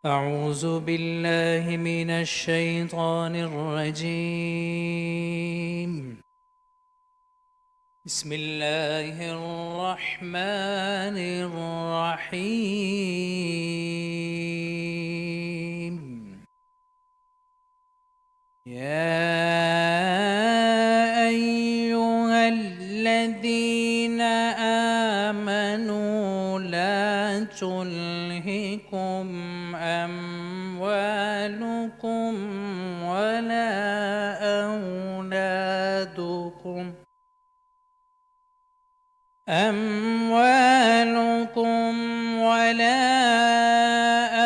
أعوذ بالله من الشيطان الرجيم. بسم الله الرحمن الرحيم. يا أيها الذين آمنوا لا تلهكم أموالكم ولا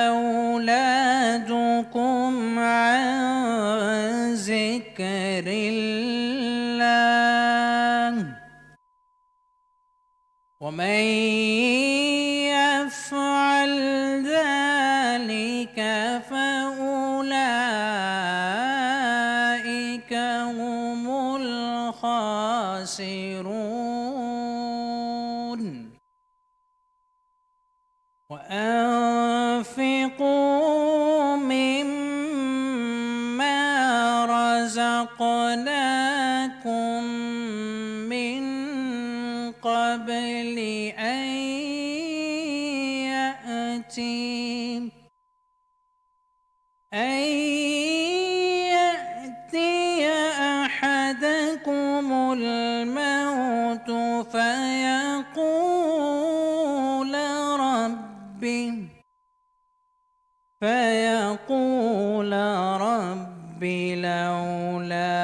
أولادكم عن ذكر الله ومن يفعل ذلك فأولئك هم الخاسرون. وأنفقوا مما رزقناكم من قبل أن يأتي أحدكم الموت فيقول رب لولا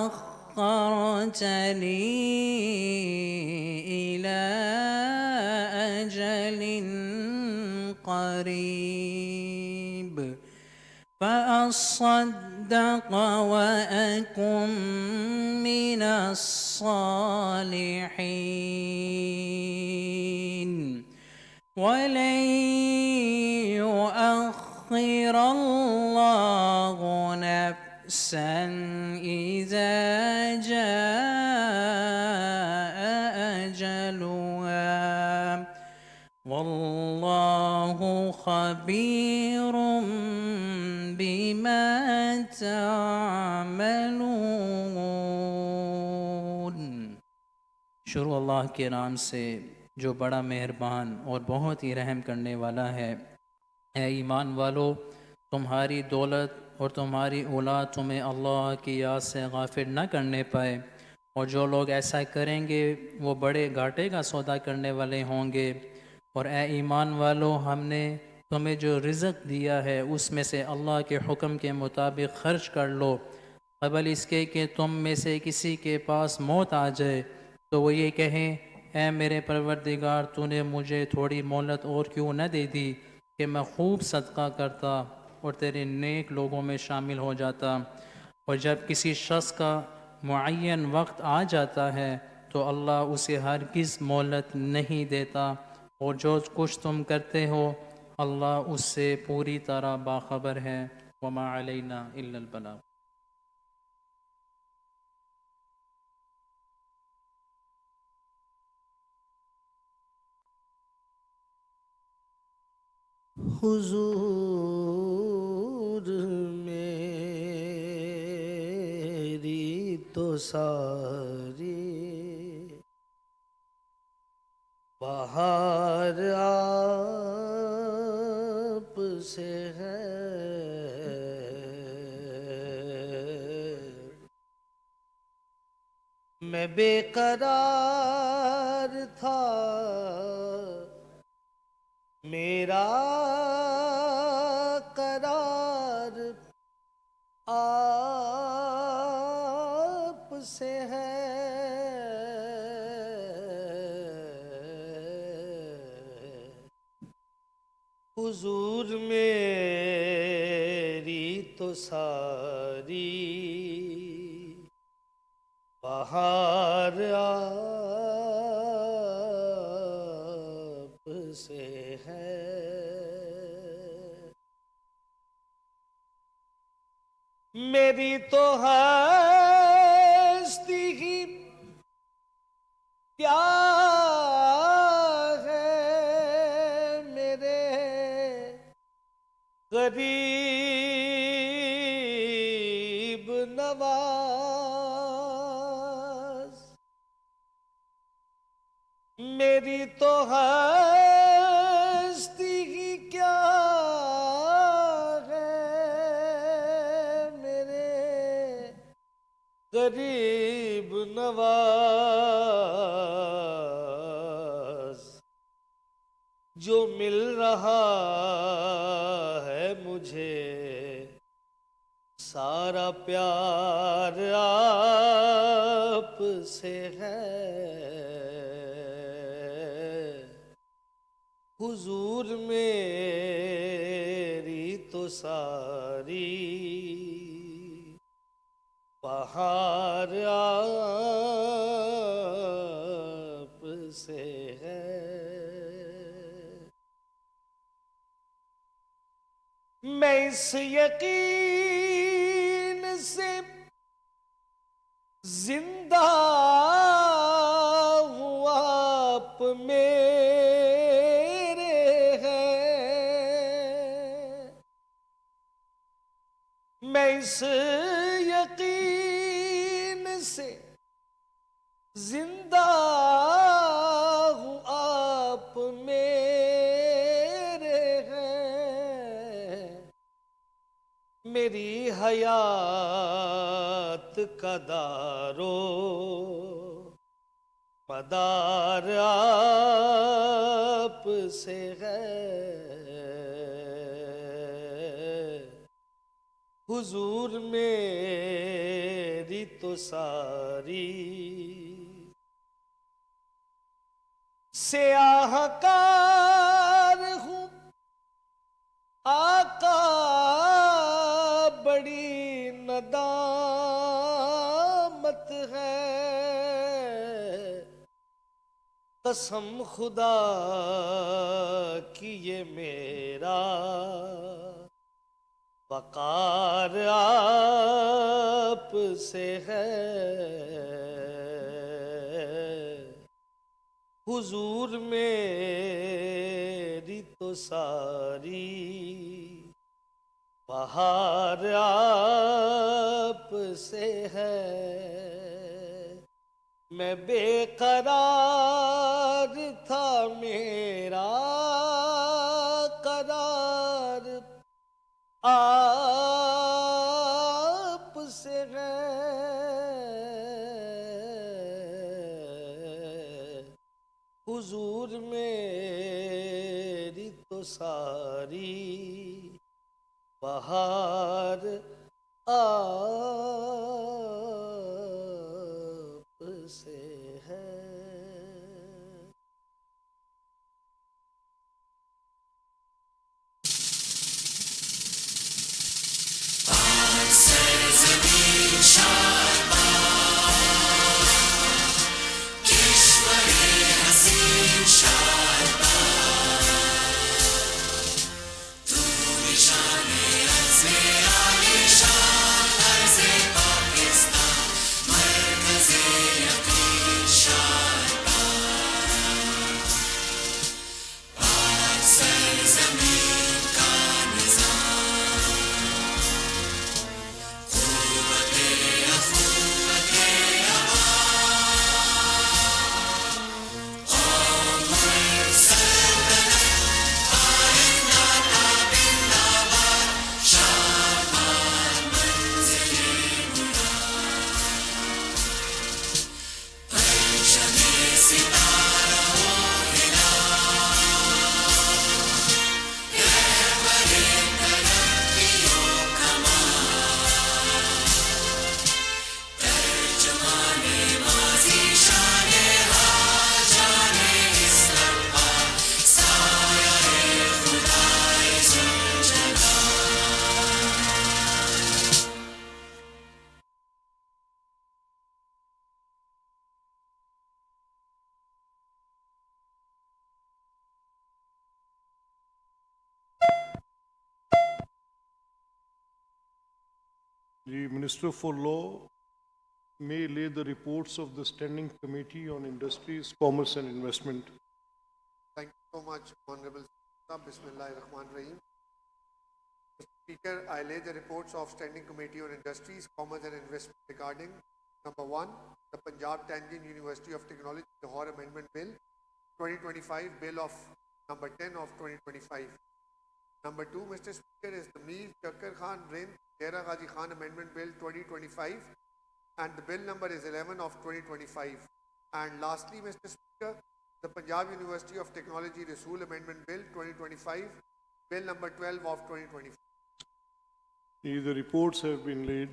أخرتني إلى أجل قريب فأصدق وأكن من الصالحين ولن يؤخر الله نفسا إذا جاء أجلها والله خبير بما تعملون. शुरू अल्लाह के नाम से जो बड़ा मेहरबान और बहुत ही रहम करने वाला है। ऐ ईमान वालो, तुम्हारी दौलत और तुम्हारी औलाद तुम्हें अल्लाह की याद से गाफिल न करने पाए, और जो लोग ऐसा करेंगे वो बड़े घाटे का सौदा करने वाले होंगे। और ऐ ईमान वालो, हमने तुम्हें जो रिज़्क़ दिया है उसमें से अल्लाह के हुक्म के मुताबिक ख़र्च कर लो, क़बल इसके कि तुम में से किसी के पास मौत आ जाए तो वो ये कहें, ऐ मेरे परवरदिगार, तूने मुझे थोड़ी मोहलत और क्यों न दे दी कि मैं खूब सदका करता और तेरे नेक लोगों में शामिल हो जाता। और जब किसी शख्स का मुअय्यन वक्त आ जाता है तो अल्लाह उसे हरगिज़ मोहलत नहीं देता, और जो कुछ तुम करते हो अल्लाह उससे पूरी तरह बाखबर है। वमा अलैना इल्लल बलाग। हुजूर मेरी तो सारी बहार आप से है। मैं बेकरार था, मेरा करार आप से है। हुजूर मेरी तो सारी बहार आप से है। मेरी तो हस्ती ही क्या है, मेरे गरीब नवाज, मेरी तो हस्ती ही क्या है, मेरे गरीब नवाज। जो मिल रहा है मुझे सारा प्यार आप से है। हुजूर मेरी तो सारी बहार आप से है। मैं इस यकीन से जिंदा हूँ आप मेरे हैं। मैं इस यकीन से जिंदा हूँ आप मेरे हैं। मेरी हयात का दारो मदार आप से है। हुजूर मेरी तो सारी स्याहकार हूँ आका बड़ी नदामत है। कसम खुदा की ये मेरा वकार आप से है। हुजूर मेरी तो सारी बहार आप से है। मैं बेकरार था मेरा करार आप से है। हुजूर मेरी तो सारी बहार आप से है। The Minister for Law may lay the reports of the Standing Committee on Industries, Commerce and Investment. Thank you so much, Honorable Speaker. Bismillahir Rahmanir Rahim. Speaker, I lay the reports of Standing Committee on Industries, Commerce and Investment regarding number 1, the Punjab Tangent University of Technology Lahore Amendment Bill 2025, Bill of number 10 of 2025. Number 2, Mr. Speaker, is the Mir Chakar Khan Rind Dera Ghazi Khan Amendment Bill 2025, and the bill number is 11 of 2025. And lastly, Mr. Speaker, the Punjab University of Technology Rasool Amendment Bill 2025, Bill number 12 of 2025. The reports have been laid.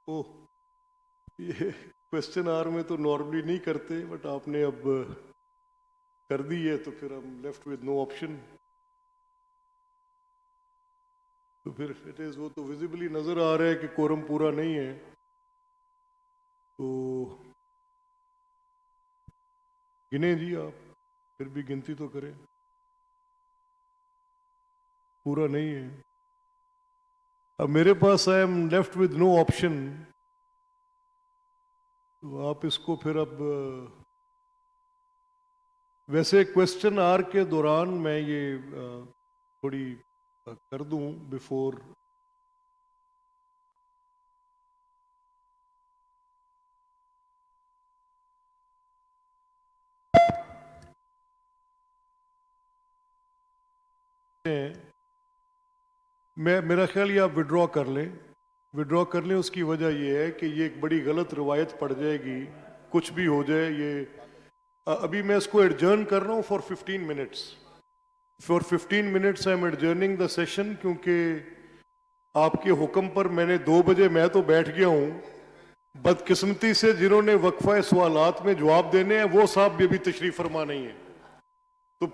ओह, ये question our में तो normally नहीं करते, but आपने अब कर दी है तो फिर हम लेफ्ट विद नो ऑप्शन. तो फिर इट इज, वो तो विजिबली नजर आ रहा है कि कोरम पूरा नहीं है, तो गिने जी आप, फिर भी गिनती तो करें. पूरा नहीं है. अब मेरे पास I am left with no option, तो आप इसको फिर अब वैसे क्वेश्चन आवर के दौरान मैं ये थोड़ी कर दूं बिफोर. मेरा ख्याल ये आप विड्रॉ कर लें. विड्रॉ कर लें, उसकी वजह ये है कि ये एक बड़ी गलत रवायत पड़ जाएगी, कुछ भी हो जाए. ये अभी मैं इसको एडजर्न कर रहा हूँ for 15 minutes. For 15 minutes I am एडजर्निंग the session, क्योंकि आपके हुक्म पर मैंने 2 बजे मैं तो बैठ गया हूँ. बदकिस्मती से जिन्होंने वक्फा सवालात में जवाब देने हैं वो साहब भी अभी तशरीफ फरमा नहीं है, तो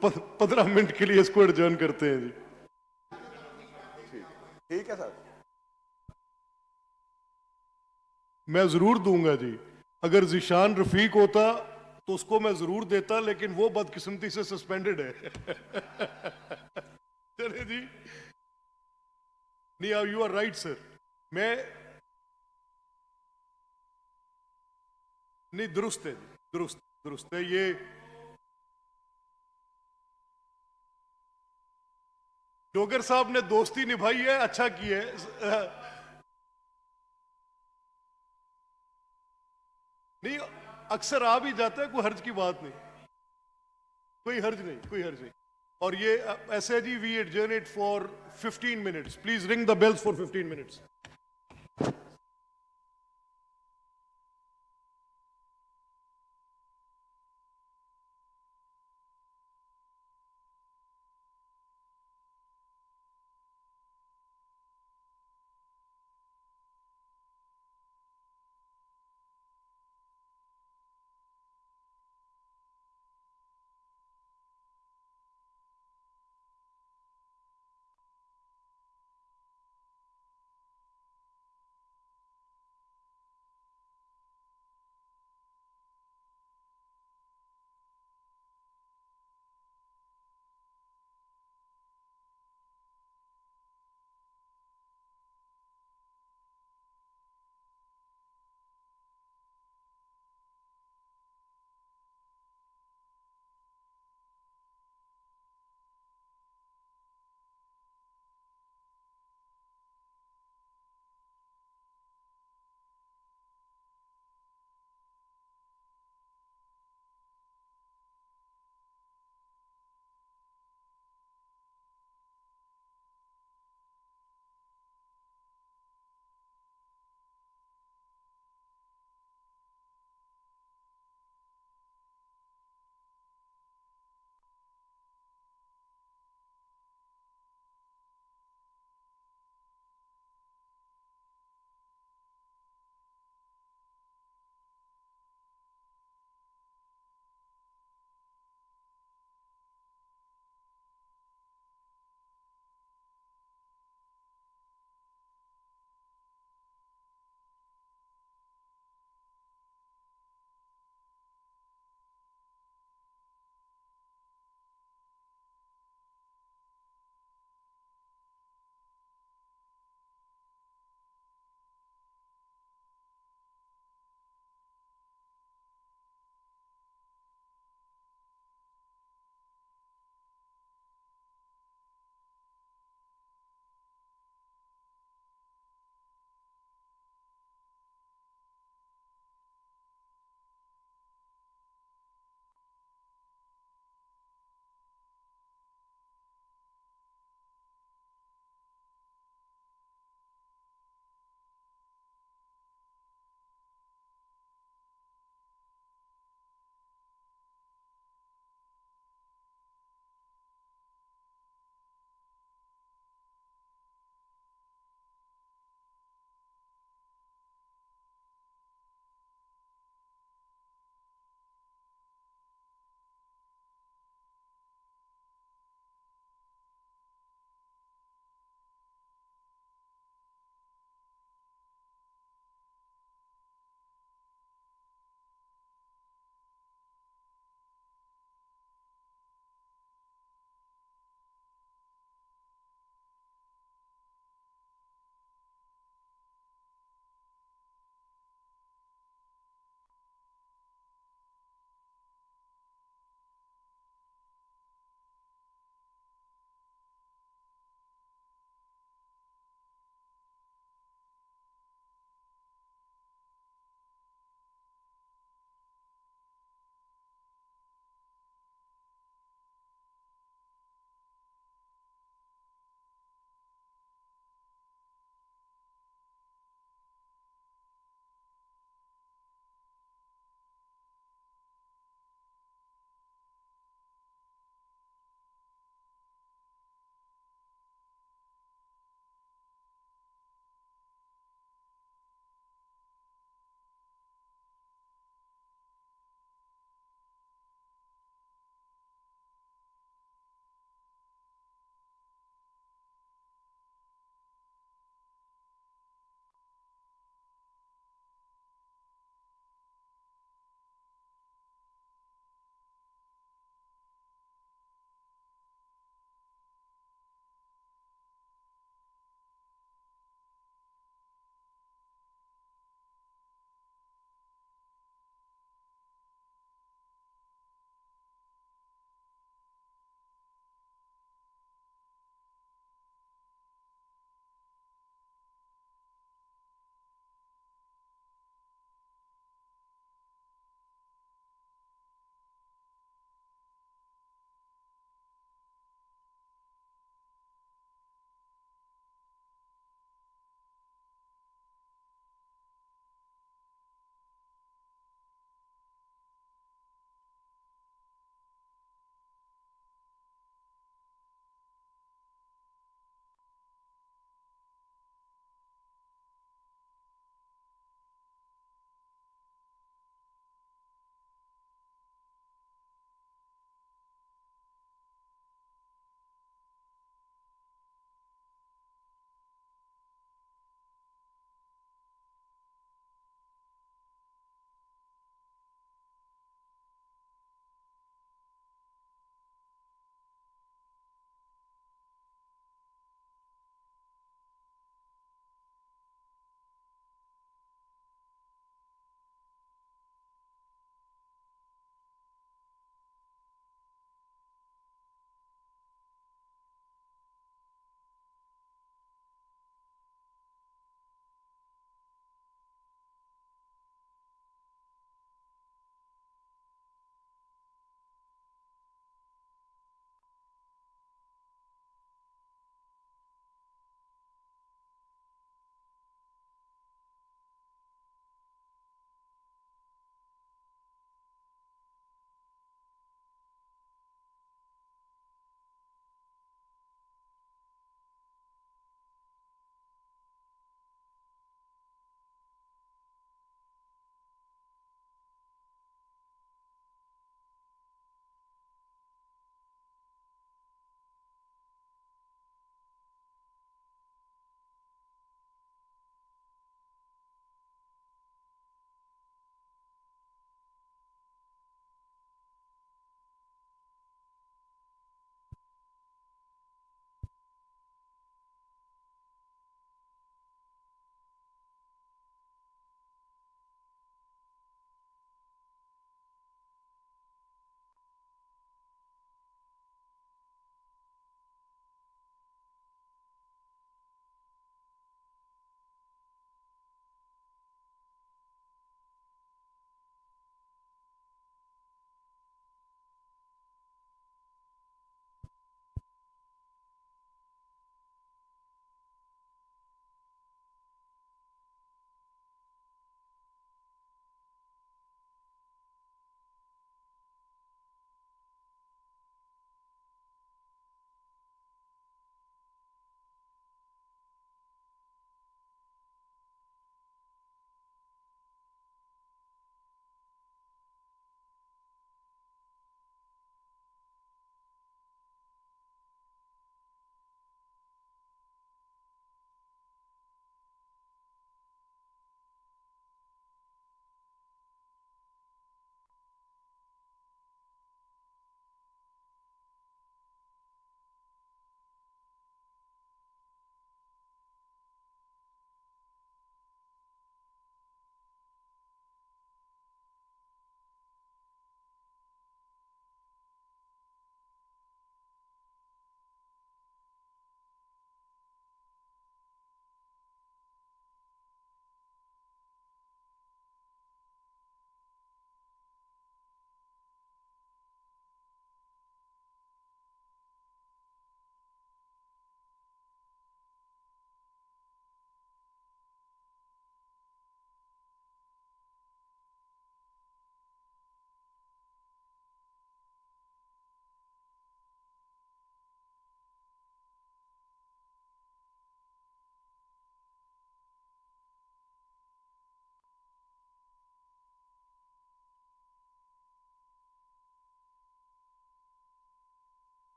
15 मिनट के लिए इसको एडजर्न करते हैं जी. ठीक है सर. मैं जरूर दूंगा जी. अगर जिशान रफीक होता तो उसको मैं जरूर देता, लेकिन वो बदकिस्मती से सस्पेंडेड है. चले जी. नहीं, यू आर राइट सर. मैं नहीं, दुरुस्त है जी, दुरुस्त है. ये डोगर साहब ने दोस्ती निभाई है, अच्छा की है. नहीं, अक्सर आ भी जाता है, कोई हर्ज की बात नहीं, कोई हर्ज नहीं. और ये ऐसे जी, we adjourn it for 15 minutes. Please ring the bells for 15 minutes.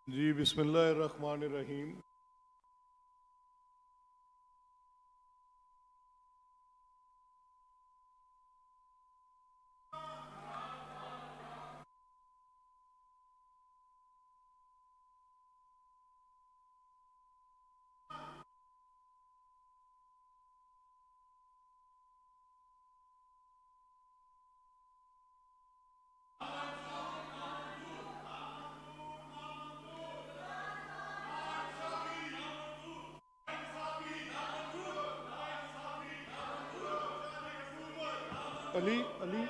जी बिस्मिल्लाहिर्रहमानिर्रहीम। अली अली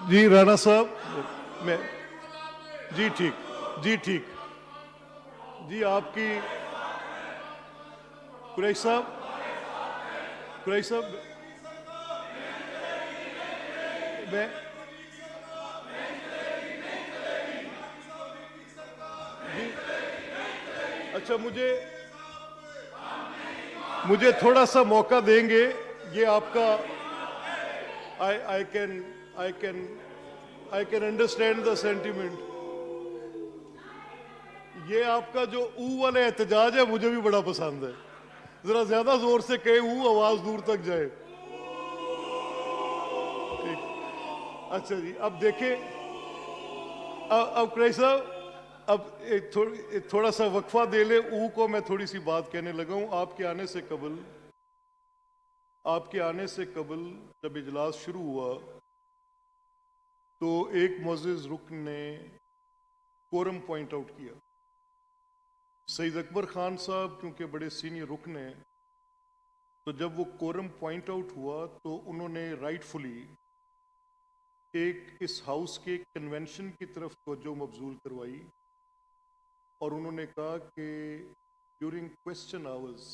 जी राणा साहब मैं जी ठीक जी आपकी कुरैश साहब मैं जी अच्छा मुझे थोड़ा सा मौका देंगे। ये आपका I can understand the sentiment। ये आपका जो ऊ वाला एहतजाज है मुझे भी बड़ा पसंद है। जरा ज्यादा जोर से कहे ऊ, आवाज दूर तक जाए। ठीक, अच्छा जी अब देखें, अब कुरैश साहब अब थोड़ा सा वक्फा दे ले। ऊ को मैं थोड़ी सी बात कहने लगा हूं। आपके आने से कबल जब इजलास शुरू हुआ तो एक मुअज़्ज़िज़ रुकन ने कोरम पॉइंट आउट किया। सईद अकबर खान साहब क्योंकि बड़े सीनियर रुकन हैं, तो जब वो कोरम पॉइंट आउट हुआ तो उन्होंने राइटफुली एक इस हाउस के कन्वेंशन की तरफ तवज्जो मबजूल करवाई और उन्होंने कहा कि during question hours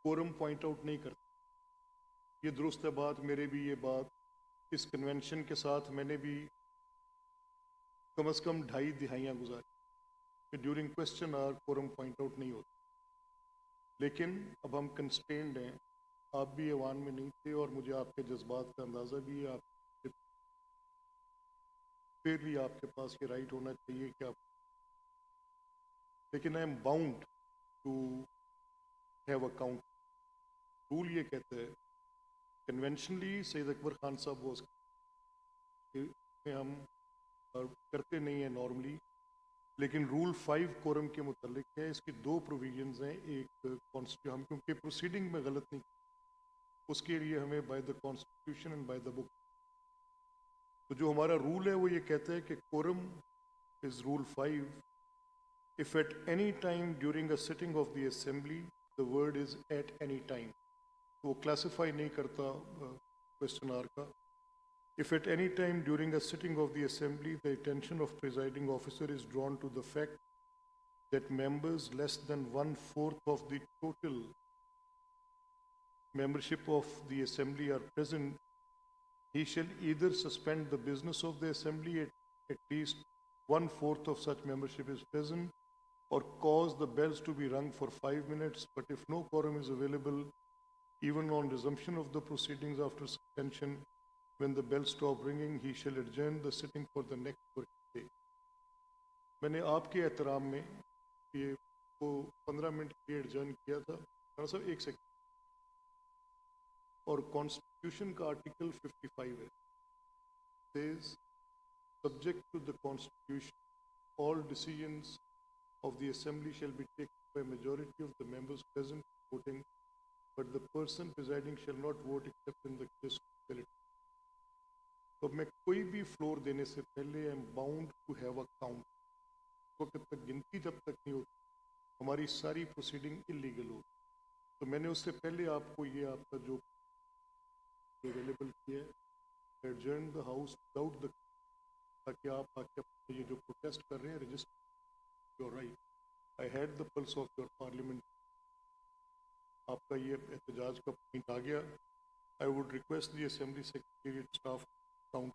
quorum point out नहीं करते। ये दुरुस्त है बात, मेरे भी ये बात इस कन्वेंशन के साथ मैंने भी कम से कम 2.5 दिहाइयाँ गुजारी कि during question hour quorum point out नहीं होता। लेकिन अब हम कंस्ट्रेंड हैं, आप भी ऐवान में नहीं थे और मुझे आपके जज्बात का अंदाज़ा भी है। आप फिर भी आपके पास ये राइट होना चाहिए कि आप, लेकिन I am bound to have account. Rule ये कहता है कन्वेंशनली सईद अकबर खान साहब वो में हम करते नहीं हैं नॉर्मली, लेकिन रूल 5 कोरम के मुतालिक है। इसकी 2 प्रोविजंस हैं। एक हम क्योंकि प्रोसीडिंग में गलत नहीं, उसके लिए हमें by the constitution and by the book. तो जो हमारा रूल है वो ये कहता है कि quorum is rule 5, if at any time during a sitting of the assembly the word is at any time. वो क्लासिफाई नहीं करता क्वेश्चन आर का। If at any time during a sitting of the assembly the attention of presiding officer is drawn to the fact that members less than 1/4 of the total membership of the assembly are present, he shall either suspend the business of the assembly at least 1/4 of such membership is present, or cause the bells to be rung for 5 minutes, but if no quorum is available, even on resumption of the proceedings after suspension, when the bells stop ringing, he shall adjourn the sitting for the next working day। मैंने आपके एहतराम में ये को 15 minute के लिए adjourn किया था। थोड़ा सा एक सेकंड। और कॉन्स्टिट्यूशन का आर्टिकल 55 है, says subject to the constitution all decisions of the assembly shall be taken by majority of the members present voting, but the person presiding shall not vote except in the case of equality। तो मैं कोई भी floor देने से पहले I am bound to have a count. वक्त तक गिनती जब तक नहीं होती हमारी सारी प्रोसीडिंग इलीगल हो। तो मैंने उससे पहले आपको ये आपका जो अवेलेबल किया है, adjourn the house without the, ताकि आप आके ये जो प्रोटेस्ट कर रहे हैं register your right. I had the pulse of your parliament. आपका ये एहतजाज का पॉइंट आ गया। I would request the assembly secretariat staff count,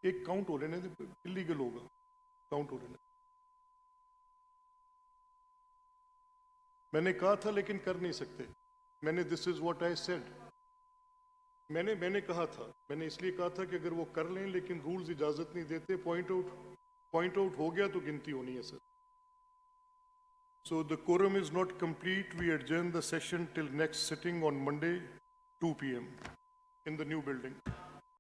एक काउंट हो लेने दे, इलीगल होगा, काउंट हो लेने। मैंने कहा था लेकिन कर नहीं सकते। मैंने this is what I said. मैंने कहा था, मैंने इसलिए कहा था कि अगर वो कर लें लेकिन रूल्स इजाजत नहीं देते, पॉइंट आउट हो गया तो गिनती होनी है sir. So the quorum is not complete. We adjourn the session till next sitting on Monday, 2 p.m. in the new building.